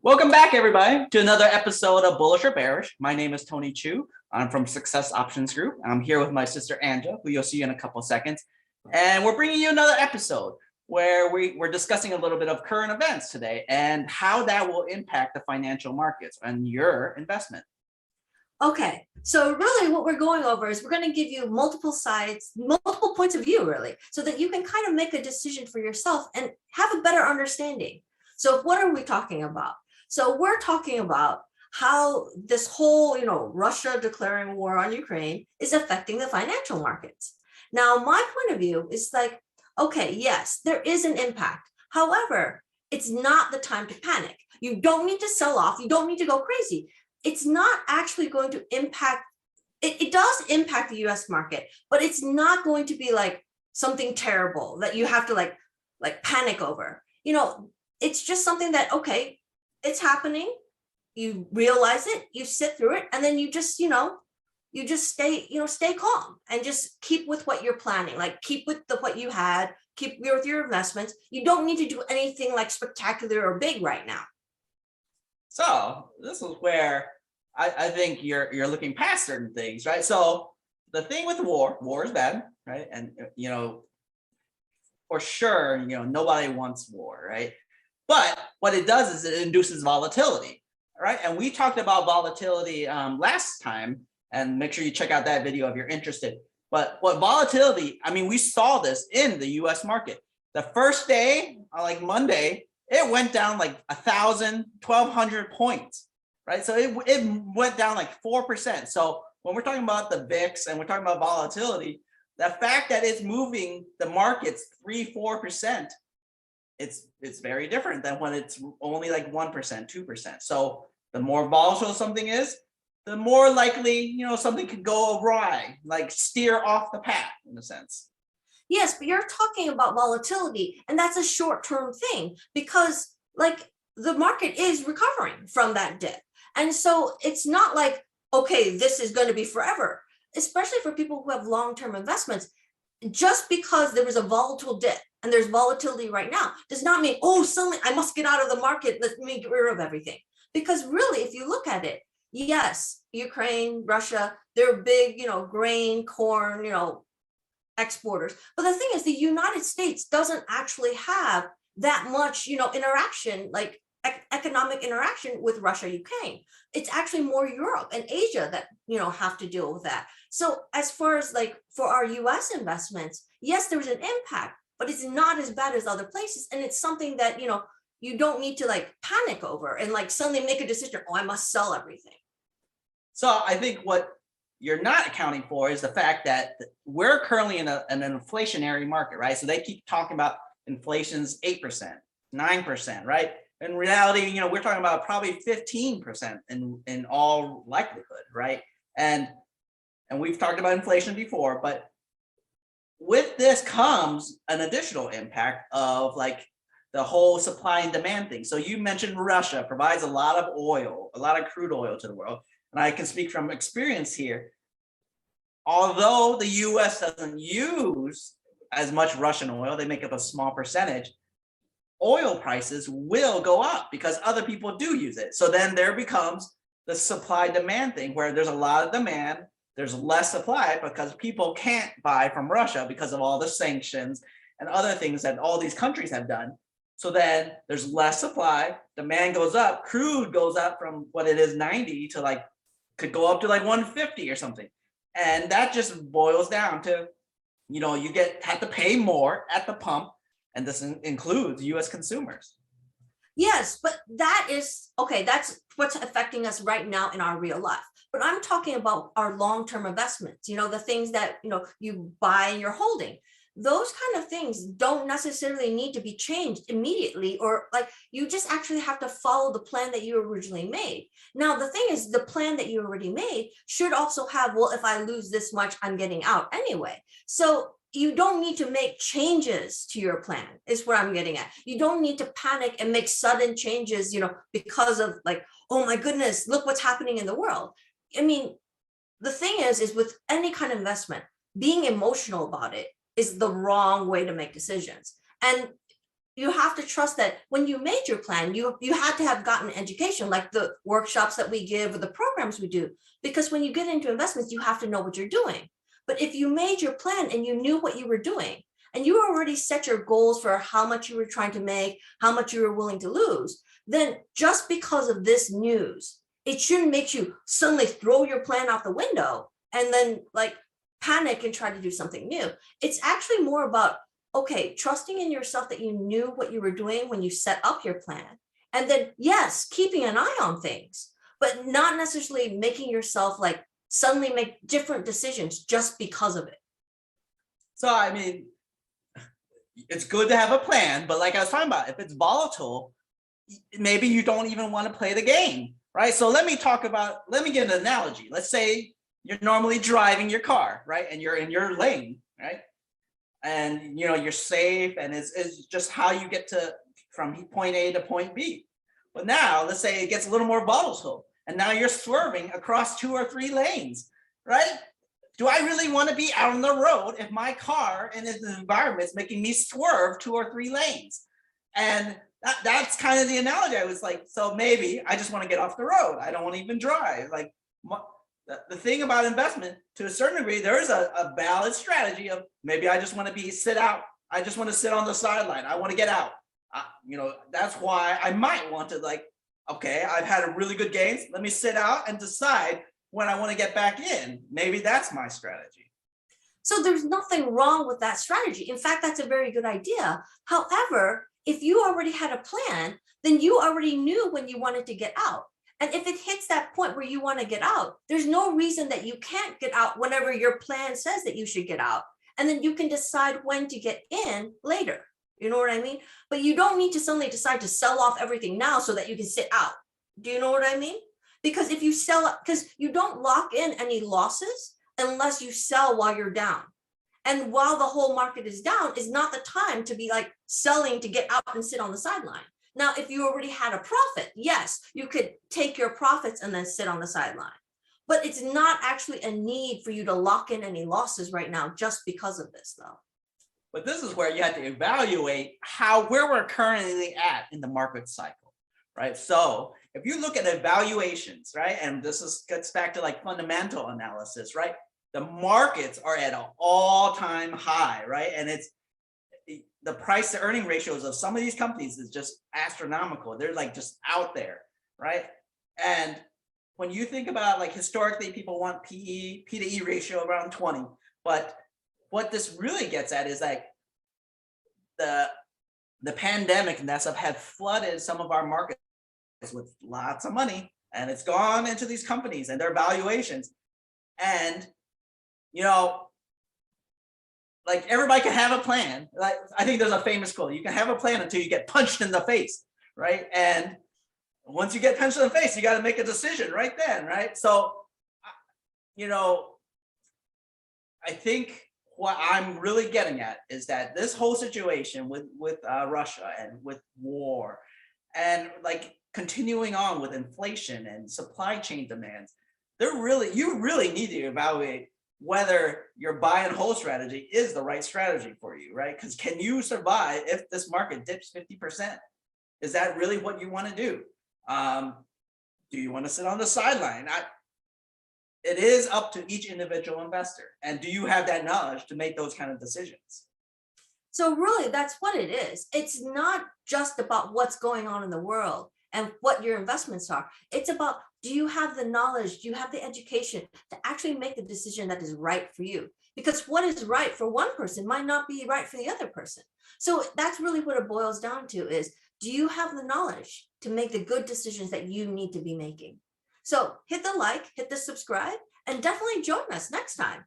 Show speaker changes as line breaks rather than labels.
Welcome back, everybody, to another episode of Bullish or Bearish. My name is Tony Chu. I'm from Success Options Group. I'm here with my sister, Anja, who you'll see in a couple of seconds. And we're bringing you another episode where we're discussing a little bit of current events today and how that will impact the financial markets and your investment.
Okay, so really what we're going over is we're going to give you multiple sides, multiple points of view, really, so that you can kind of make a decision for yourself and have a better understanding. So what are we talking about? So we're talking about how this whole, Russia declaring war on Ukraine is affecting the financial markets. Now, my point of view is like, okay, yes, there is an impact. However, it's not the time to panic. You don't need to sell off. You don't need to go crazy. It's not actually going to impact, it does impact the US market, but it's not going to be like something terrible that you have to like panic over. It's just something that, okay, it's happening. You realize it, you sit through it, and then you just, you just stay calm and just keep with what you're planning, like keep with what you had, keep with your investments. You don't need to do anything like spectacular or big right now.
So this is where I think you're looking past certain things, right? So the thing with war is bad, right? And for sure, nobody wants war, right? But what it does is it induces volatility, right? And we talked about volatility last time, and make sure you check out that video if you're interested. But what volatility, we saw this in the US market. The first day, like Monday, it went down like 1,000, 1,200 points, right? So it went down like 4%. So when we're talking about the VIX and we're talking about volatility, the fact that it's moving the markets 3-4%, it's very different than when it's only like 1%, 2%. So the more volatile something is, the more likely, something could go awry, like steer off the path in a sense.
Yes, but you're talking about volatility, and that's a short-term thing because like the market is recovering from that dip. And so it's not like, okay, this is going to be forever, especially for people who have long-term investments. Just because there was a volatile dip and there's volatility right now does not mean, oh, suddenly I must get out of the market. Let me get rid of everything. Because really, if you look at it, yes, Ukraine, Russia, they're big, grain, corn, exporters. But the thing is, the United States doesn't actually have that much, interaction, like economic interaction with Russia, Ukraine. It's actually more Europe and Asia that, have to deal with that. So as far as like for our US investments, yes, there's an impact, but it's not as bad as other places. And it's something that, you don't need to like panic over and like suddenly make a decision, oh, I must sell everything.
So I think what you're not accounting for is the fact that we're currently in an inflationary market, right? So they keep talking about inflation's 8%, 9%, right? In reality, we're talking about probably 15% in all likelihood, right? And we've talked about inflation before, but with this comes an additional impact of like the whole supply and demand thing. So you mentioned Russia provides a lot of oil, a lot of crude oil to the world. And I can speak from experience here. Although the US doesn't use as much Russian oil, they make up a small percentage, oil prices will go up because other people do use it. So then there becomes the supply demand thing where there's a lot of demand, there's less supply because people can't buy from Russia because of all the sanctions and other things that all these countries have done. So then there's less supply, demand goes up, crude goes up from what it is 90 to like, could go up to like 150 or something. And that just boils down to, you have to pay more at the pump. And this includes US consumers.
Yes, but that is, okay, that's what's affecting us right now in our real life. But I'm talking about our long-term investments, the things that, you buy and you're holding. Those kind of things don't necessarily need to be changed immediately, or like you just actually have to follow the plan that you originally made. Now, the thing is, the plan that you already made should also have, well, if I lose this much, I'm getting out anyway. So you don't need to make changes to your plan is what I'm getting at. You don't need to panic and make sudden changes, because of like, oh my goodness, look what's happening in the world. The thing is with any kind of investment, being emotional about it is the wrong way to make decisions. And you have to trust that when you made your plan, you had to have gotten education, like the workshops that we give or the programs we do. Because when you get into investments, you have to know what you're doing. But if you made your plan and you knew what you were doing, and you already set your goals for how much you were trying to make, how much you were willing to lose, then just because of this news, it shouldn't make you suddenly throw your plan out the window and then like panic and try to do something new. It's actually more about, okay, trusting in yourself that you knew what you were doing when you set up your plan. And then, yes, keeping an eye on things, but not necessarily making yourself like suddenly make different decisions just because of it.
So, I mean, it's good to have a plan, but like I was talking about, if it's volatile, maybe you don't even want to play the game, right? So let me give an analogy. Let's say you're normally driving your car, right? And you're in your lane, right? And you're safe, and it's just how you get to from point A to point B. But now let's say it gets a little more volatile, and now you're swerving across 2 or 3 lanes, right? Do I really want to be out on the road if my car and the environment is making me swerve 2 or 3 lanes? And that's kind of the analogy. I was like, so maybe I just want to get off the road. I don't want to even drive. Like the thing about investment, to a certain degree, there is a valid strategy of maybe I just want to sit out. I just want to sit on the sideline. I want to get out. That's why I might want to okay, I've had a really good gains. Let me sit out and decide when I want to get back in. Maybe that's my strategy.
So there's nothing wrong with that strategy. In fact, that's a very good idea. However, if you already had a plan, then you already knew when you wanted to get out. And if it hits that point where you want to get out, there's no reason that you can't get out whenever your plan says that you should get out. And then you can decide when to get in later. You know what I mean? But you don't need to suddenly decide to sell off everything now so that you can sit out. Do you know what I mean? Because if you sell, because you don't lock in any losses unless you sell while you're down. And while the whole market is down is not the time to be like selling to get out and sit on the sideline. Now, if you already had a profit, yes, you could take your profits and then sit on the sideline. But it's not actually a need for you to lock in any losses right now just because of this, though.
But this is where you have to evaluate where we're currently at in the market cycle, right? So if you look at evaluations, right, and gets back to like fundamental analysis, right? The markets are at an all-time high, right? And it's the price to earning ratios of some of these companies is just astronomical. They're like just out there, right? And when you think about like historically, people want P to E ratio around 20, but what this really gets at is like the pandemic and that stuff had flooded some of our markets with lots of money, and it's gone into these companies and their valuations. And like everybody can have a plan. Like I think there's a famous quote: "You can have a plan until you get punched in the face," right? And once you get punched in the face, you got to make a decision right then, right? So, I think what I'm really getting at is that this whole situation with Russia and with war, and like continuing on with inflation and supply chain demands, you really need to evaluate whether your buy and hold strategy is the right strategy for you, right? Because can you survive if this market dips 50%? Is that really what you want to do? Do you want to sit on the sideline? It is up to each individual investor. And do you have that knowledge to make those kind of decisions?
So really, that's what it is. It's not just about what's going on in the world and what your investments are. It's about, do you have the knowledge? Do you have the education to actually make the decision that is right for you? Because what is right for one person might not be right for the other person. So that's really what it boils down to is, do you have the knowledge to make the good decisions that you need to be making? So hit the like, hit the subscribe, and definitely join us next time.